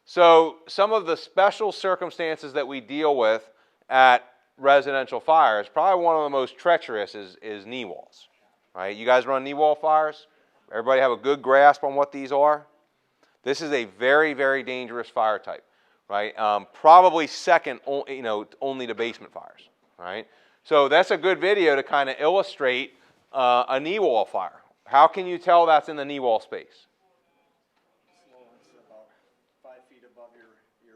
So some of the special circumstances that we deal with at residential fires, probably one of the most treacherous is knee walls. Right? You guys run knee wall fires? Everybody have a good grasp on what these are? This is a very, very dangerous fire type, right? Probably second, only to basement fires, right? So that's a good video to kind of illustrate a knee wall fire. How can you tell that's in the knee wall space? It's about 5 feet above your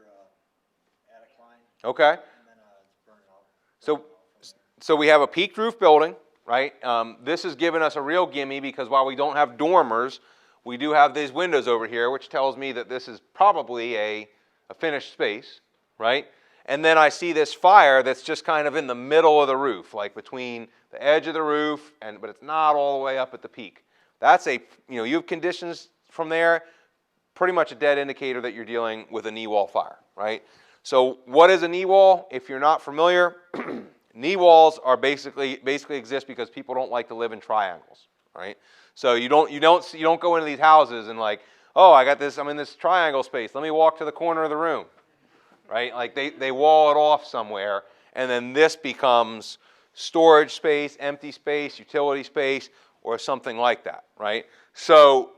attic line. Okay. And then it's burning out. So we have a peaked roof building, right? This is giving us a real gimme because while we don't have dormers, we do have these windows over here, which tells me that this is probably a finished space, right? And then I see this fire that's just kind of in the middle of the roof, like between the edge of the roof, but it's not all the way up at the peak. That's you have conditions from there, pretty much a dead indicator that you're dealing with a knee wall fire, right? So what is a knee wall? If you're not familiar, knee walls are basically exist because people don't like to live in triangles, right? So you don't go into these houses and like, oh, I'm in this triangle space. Let me walk to the corner of the room, right? Like they wall it off somewhere, and then this becomes storage space, empty space, utility space, or something like that, right? So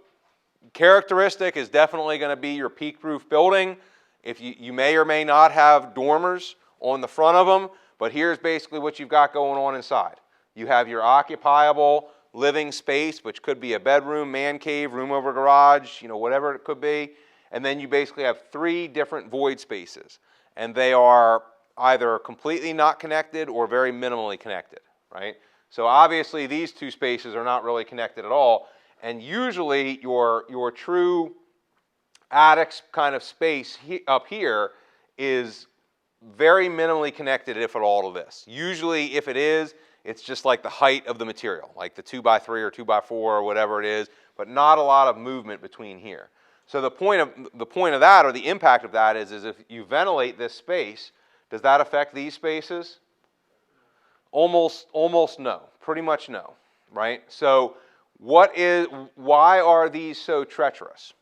characteristic is definitely going to be your peaked roof building. If you may or may not have dormers on the front of them, but here's basically what you've got going on inside. You have your occupiable living space, which could be a bedroom, man cave, room over garage, whatever it could be. And then you basically have 3 different void spaces. And they are either completely not connected or very minimally connected, right? So obviously these 2 spaces are not really connected at all. And usually your true attic kind of space up here is very minimally connected, if at all, to this. Usually if it is, it's just like the height of the material, like the 2x3 or 2x4 or whatever it is, but not a lot of movement between here. So the point of that, or the impact of that, is if you ventilate this space, does that affect these spaces? Almost no, pretty much no, right? So why are these so treacherous?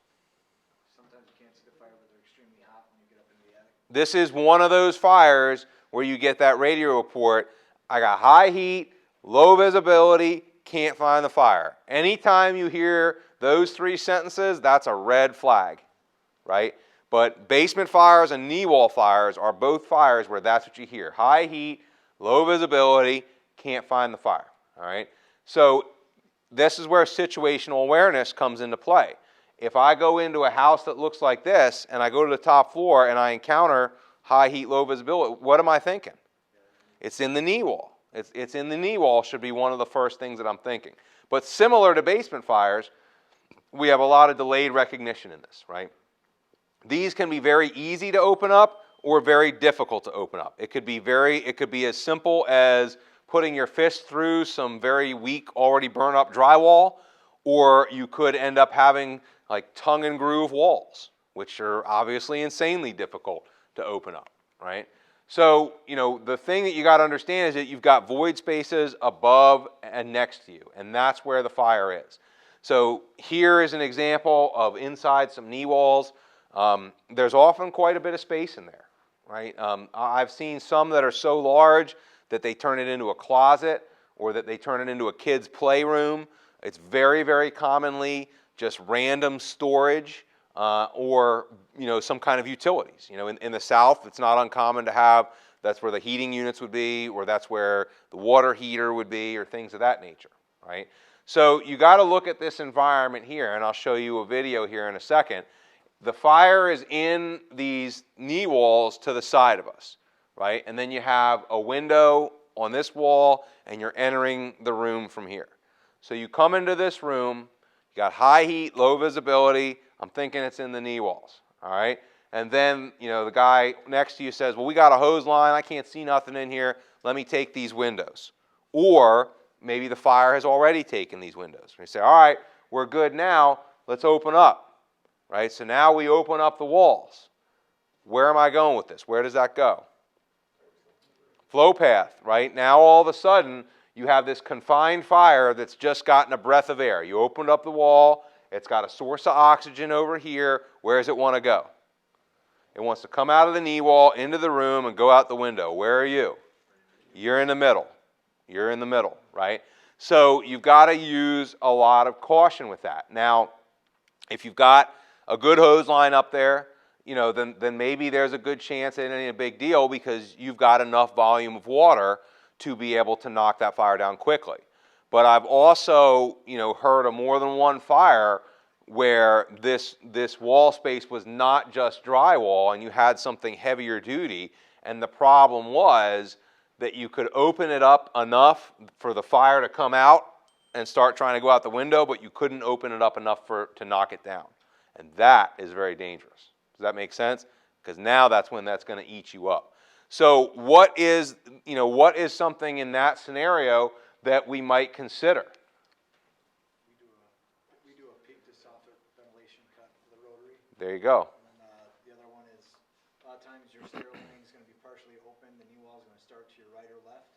Sometimes you can't see the fire, but they're extremely hot when you get up into the attic. This is one of those fires where you get that radio report, I got high heat, low visibility, can't find the fire. Anytime you hear those 3 sentences, that's a red flag, right? But basement fires and knee wall fires are both fires where that's what you hear. High heat, low visibility, can't find the fire, all right? So this is where situational awareness comes into play. If I go into a house that looks like this and I go to the top floor and I encounter high heat, low visibility, what am I thinking? It's in the knee wall. It's in the knee wall should be one of the first things that I'm thinking. But similar to basement fires, we have a lot of delayed recognition in this, right? These can be very easy to open up or very difficult to open up. It could be as simple as putting your fist through some very weak, already burned up drywall, or you could end up having like tongue and groove walls, which are obviously insanely difficult to open up, right? So, the thing that you got to understand is that you've got void spaces above and next to you, and that's where the fire is. So here is an example of inside some knee walls. There's often quite a bit of space in there, right? I've seen some that are so large that they turn it into a closet or that they turn it into a kid's playroom. It's very, very commonly just random storage. Or some kind of utilities. In the South, it's not uncommon to have, that's where the heating units would be, or that's where the water heater would be, or things of that nature, right? So you got to look at this environment here, and I'll show you a video here in a second. The fire is in these knee walls to the side of us, right? And then you have a window on this wall, and you're entering the room from here. So you come into this room, you got high heat, low visibility. I'm thinking it's in the knee walls, all right? And then, the guy next to you says, well, we got a hose line. I can't see nothing in here. Let me take these windows. Or maybe the fire has already taken these windows. We say, all right, we're good now. Let's open up, right? So now we open up the walls. Where am I going with this? Where does that go? Flow path, right? Now all of a sudden, you have this confined fire that's just gotten a breath of air. You opened up the wall. It's got a source of oxygen over here. Where does it want to go? It wants to come out of the knee wall into the room and go out the window. Where are you? You're in the middle. You're in the middle, right? So you've got to use a lot of caution with that. Now, if you've got a good hose line up there, then maybe there's a good chance it ain't a big deal because you've got enough volume of water to be able to knock that fire down quickly. But I've also, heard of more than one fire where this wall space was not just drywall and you had something heavier duty, and the problem was that you could open it up enough for the fire to come out and start trying to go out the window, but you couldn't open it up enough to knock it down. And that is very dangerous. Does that make sense? Because now that's when that's going to eat you up. So what is something in that scenario that we might consider? We do a peak to soffit ventilation cut for the rotary. There you go. And then the other one is, a lot of times your stair opening is going to be partially open. The knee wall is going to start to your right or left.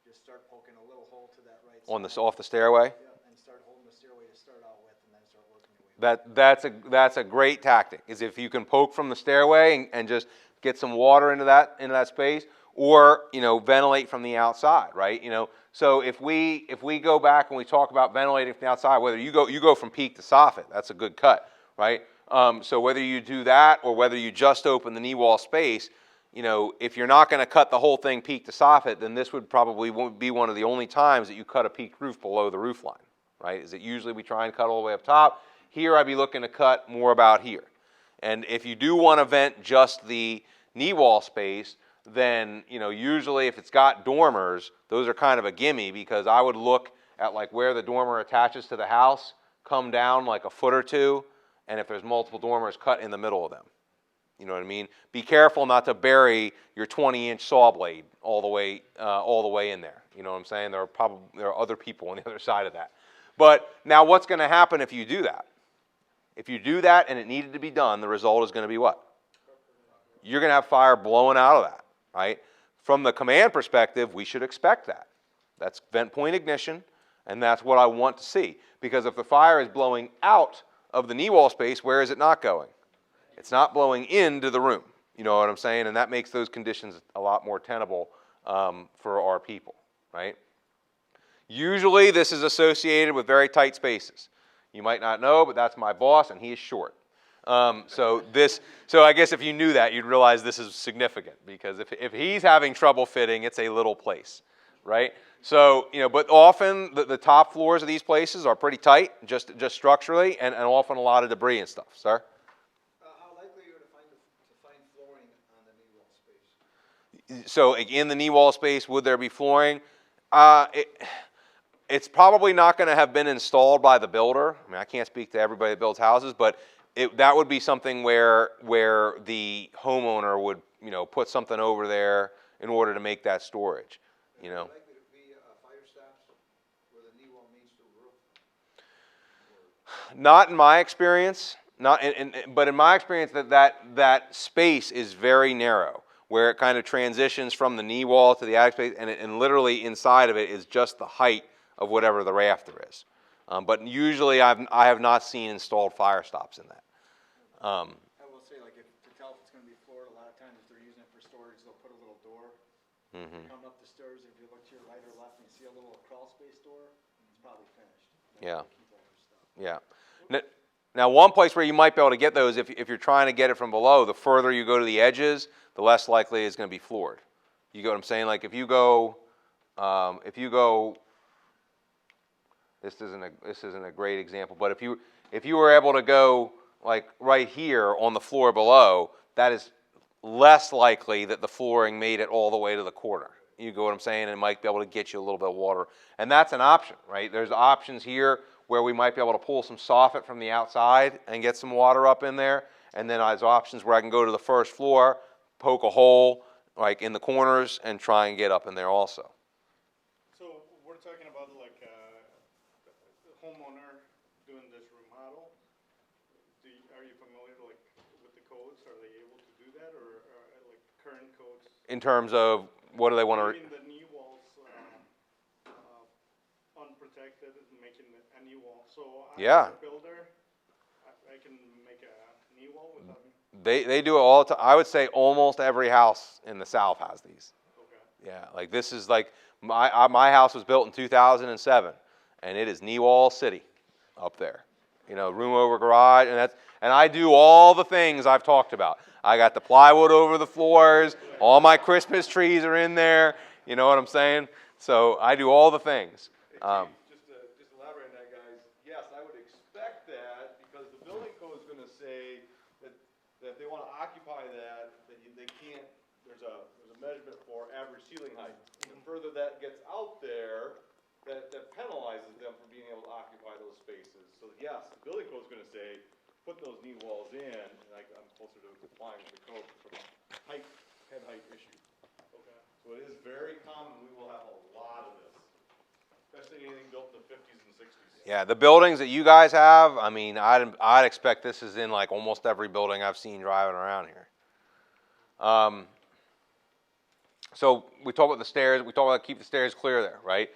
Just start poking a little hole to that right side. Off the stairway? Yeah, and start holding the stairway to start out with, and then start working your way. That's a great tactic. Is if you can poke from the stairway and just get some water into that space, or ventilate from the outside, right? So if we go back and we talk about ventilating from the outside, whether you go from peak to soffit, that's a good cut, right? So whether you do that or whether you just open the knee wall space, if you're not going to cut the whole thing peak to soffit, then this would probably be one of the only times that you cut a peaked roof below the roof line, right? Is it usually we try and cut all the way up top. Here I'd be looking to cut more about here. And if you do want to vent just the knee wall space, then usually if it's got dormers, those are kind of a gimme, because I would look at like where the dormer attaches to the house, come down like a foot or two, and if there's multiple dormers, cut in the middle of them. You know what I mean? Be careful not to bury your 20-inch saw blade all the way in there. You know what I'm saying? There are other people on the other side of that. But now what's going to happen if you do that? If you do that and it needed to be done, the result is going to be what? You're going to have fire blowing out of that, right? From the command perspective, we should expect that. That's vent point ignition, and that's what I want to see. Because if the fire is blowing out of the knee wall space, where is it not going? It's not blowing into the room. You know what I'm saying? And that makes those conditions a lot more tenable for our people, right? Usually this is associated with very tight spaces. You might not know, but that's my boss, and he is short. So I guess if you knew that, you'd realize this is significant, because if he's having trouble fitting, it's a little place, right? So, but often the top floors of these places are pretty tight, just structurally, and often a lot of debris and stuff. Sir? How likely are you to find flooring on the knee wall space? So in the knee wall space, would there be flooring? It's probably not going to have been installed by the builder. I mean, I can't speak to everybody that builds houses, but that would be something where the homeowner would, put something over there in order to make that storage. Likely to be fire stops where the knee wall meets the roof? Not in my experience. But in my experience, that space is very narrow, where it kind of transitions from the knee wall to the attic space, and literally inside of it is just the height of whatever the rafter is. But usually I have not seen installed fire stops in that. I will say, to tell if it's going to be floored, a lot of times if they're using it for storage, they'll put a little door. Come up the stairs, if you look to your right or left and you see a little crawl space door, it's probably finished. Yeah. Keep all your stuff. Yeah. Now, one place where you might be able to get those, if you're trying to get it from below, the further you go to the edges, the less likely it's going to be floored. You get what I'm saying? Like if you go, this isn't a great example, but if you were able to go like right here on the floor below, that is less likely that the flooring made it all the way to the corner. You get what I'm saying? And it might be able to get you a little bit of water. And that's an option, right? There's options here where we might be able to pull some soffit from the outside and get some water up in there. And then there's options where I can go to the first floor, poke a hole like in the corners, and try and get up in there also. So we're talking about like the homeowner doing this remodel. Are you familiar with the codes? Are they able to do that, or like current codes? In terms of what do they want to? Leaving the knee walls unprotected, making a knee wall. So I'm a builder. I can make a knee wall without. They do it all the time. I would say almost every house in the South has these. Okay. Yeah, like this is like my house was built in 2007, and it is knee wall city up there. You know, room over garage, and I do all the things I've talked about. I got the plywood over the floors. All my Christmas trees are in there. You know what I'm saying? So I do all the things. Just elaborate on that, guys. Yes, I would expect that because the building code is going to say that if they want to occupy that they can't. There's a measurement for average ceiling height. The further that gets out there, that penalizes them for being able to occupy those spaces. So yes, the building code is going to say put those knee walls in, and I'm closer to complying with the code from a head height issue. Okay. So it is very common. We will have a lot of this, especially anything built in the 50s and 60s. Yeah, the buildings that you guys have, I mean, I'd expect this is in like almost every building I've seen driving around here. So we talk about the stairs. We talk about keep the stairs clear there, right?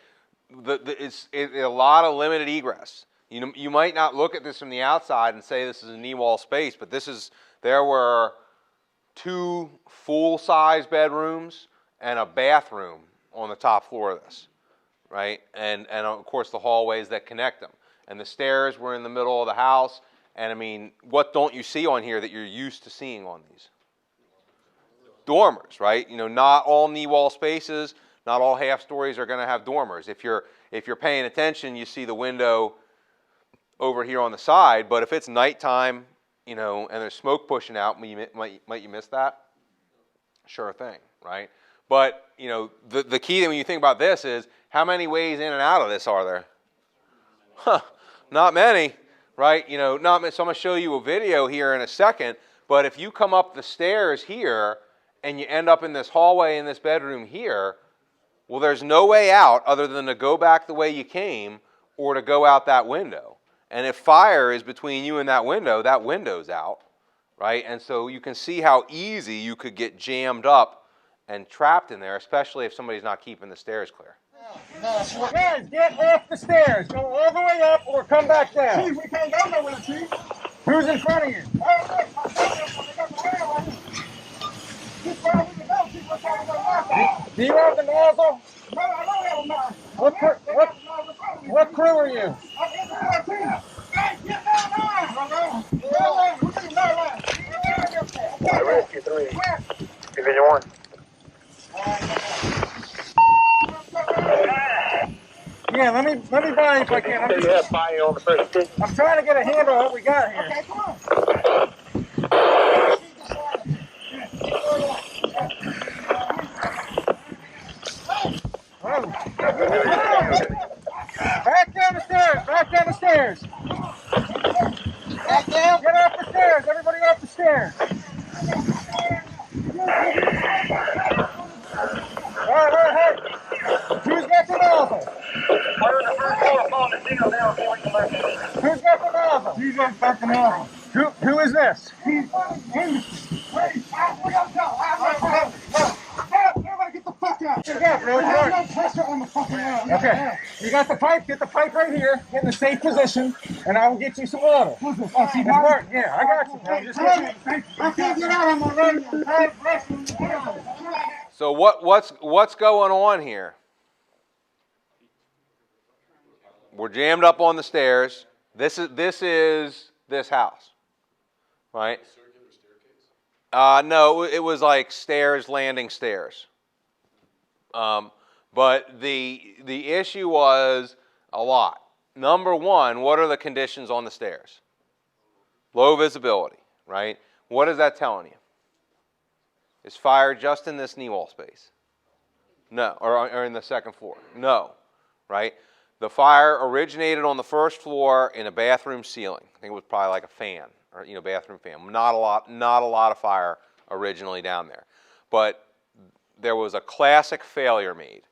It's a lot of limited egress. You might not look at this from the outside and say this is a knee wall space, but there were 2 full-size bedrooms and a bathroom on the top floor of this, right? And of course the hallways that connect them. And the stairs were in the middle of the house. And I mean, what don't you see on here that you're used to seeing on these? Dormers, right? You know, not all knee wall spaces, not all half stories are going to have dormers. If you're paying attention, you see the window over here on the side. But if it's nighttime, you know, and there's smoke pushing out, might you miss that? Sure thing, right? But you know, the key when you think about this is how many ways in and out of this are there? Huh, not many, right? You know, not many. So I'm going to show you a video here in a second. But if you come up the stairs here and you end up in this hallway in this bedroom here, well, there's no way out other than to go back the way you came or to go out that window. And if fire is between you and that window's out, right? And so you can see how easy you could get jammed up and trapped in there, especially if somebody's not keeping the stairs clear. Guys, get off the stairs. Go all the way up or come back down. Chief, we can't go nowhere, Chief. Who's in front of you? Do you have the nozzle? No, I don't have a nozzle. What crew are you? Rescue 3, Division 1. Yeah, let me buy you if I can. You have fire on the first stick. I'm trying to get a handle on what we got here. Okay, come on. Back down the stairs. Back down the stairs. Back down. Get off the stairs. Everybody off the stairs. Hey. Who's got the nozzle? We're in the first floor on the deal now. Who's got the nozzle? You just got the nozzle. Who is this? Everybody get the fuck out. No pressure on the fucking line. Okay. You got the pipe. Get the pipe right here. Get in a safe position, and I will get you some water. Yeah, I got you. I can't get out. I'm already. So what's going on here? We're jammed up on the stairs. This is this house, right? No, it was like stairs, landing stairs. But the issue was a lot. Number one, what are the conditions on the stairs? Low visibility, right? What is that telling you? Is fire just in this knee wall space? No, or in the second floor? No, right? The fire originated on the first floor in a bathroom ceiling. I think it was probably like a fan, or bathroom fan. Not a lot of fire originally down there, but there was a classic failure made,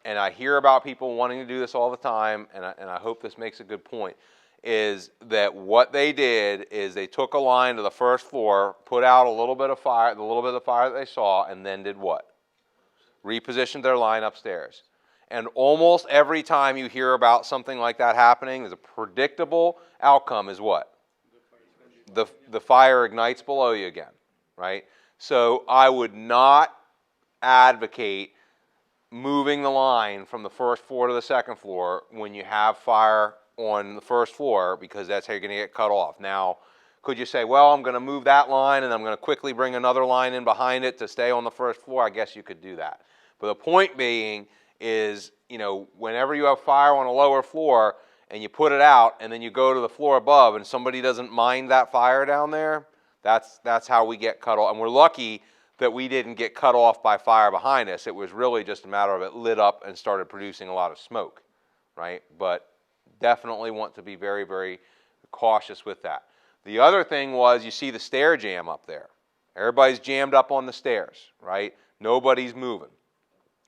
and I hear about people wanting to do this all the time, and I hope this makes a good point. Is that what they did is they took a line to the first floor, put out a little bit of fire, that they saw, and then did what? Repositioned their line upstairs. And almost every time you hear about something like that happening, there's a predictable outcome is what? the fire ignites below you again, right? So I would not advocate moving the line from the first floor to the second floor when you have fire on the first floor, because that's how you're going to get cut off. Now, could you say, well, I'm going to move that line and I'm going to quickly bring another line in behind it to stay on the first floor? I guess you could do that. But the point being is, you know, whenever you have fire on a lower floor and you put it out and then you go to the floor above and somebody doesn't mind that fire down there, that's how we get cut off. And we're lucky that we didn't get cut off by fire behind us. It was really just a matter of it lit up and started producing a lot of smoke, right? But definitely want to be very, very cautious with that. The other thing was, you see the stair jam up there. Everybody's jammed up on the stairs, right? Nobody's moving.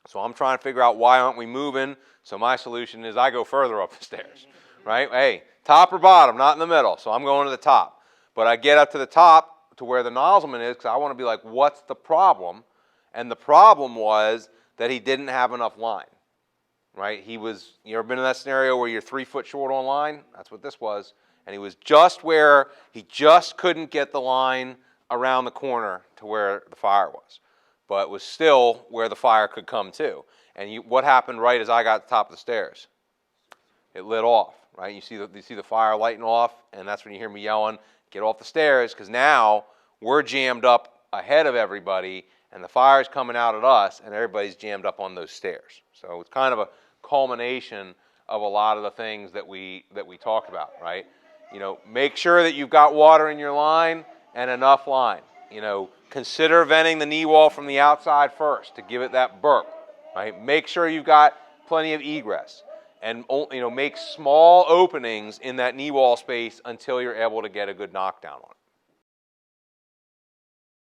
So I'm trying to figure out, why aren't we moving? So my solution is I go further up the stairs, right? Hey, top or bottom, not in the middle. So I'm going to the top. But I get up to the top to where the nozzleman is, because I want to be like, what's the problem? And the problem was that he didn't have enough line, right? You ever been in that scenario where you're 3 foot short on line? That's what this was. And he was just where he just couldn't get the line around the corner to where the fire was. But it was still where the fire could come to. And what happened right as I got to the top of the stairs? It lit off, right? You see the fire lighting off, and that's when you hear me yelling, get off the stairs, because now we're jammed up ahead of everybody, and the fire's coming out at us, and everybody's jammed up on those stairs. So it's kind of a culmination of a lot of the things that we talked about, right? You know, make sure that you've got water in your line and enough line. You know, consider venting the knee wall from the outside first to give it that burp, right? Make sure you've got plenty of egress, and, you know, make small openings in that knee wall space until you're able to get a good knockdown on it.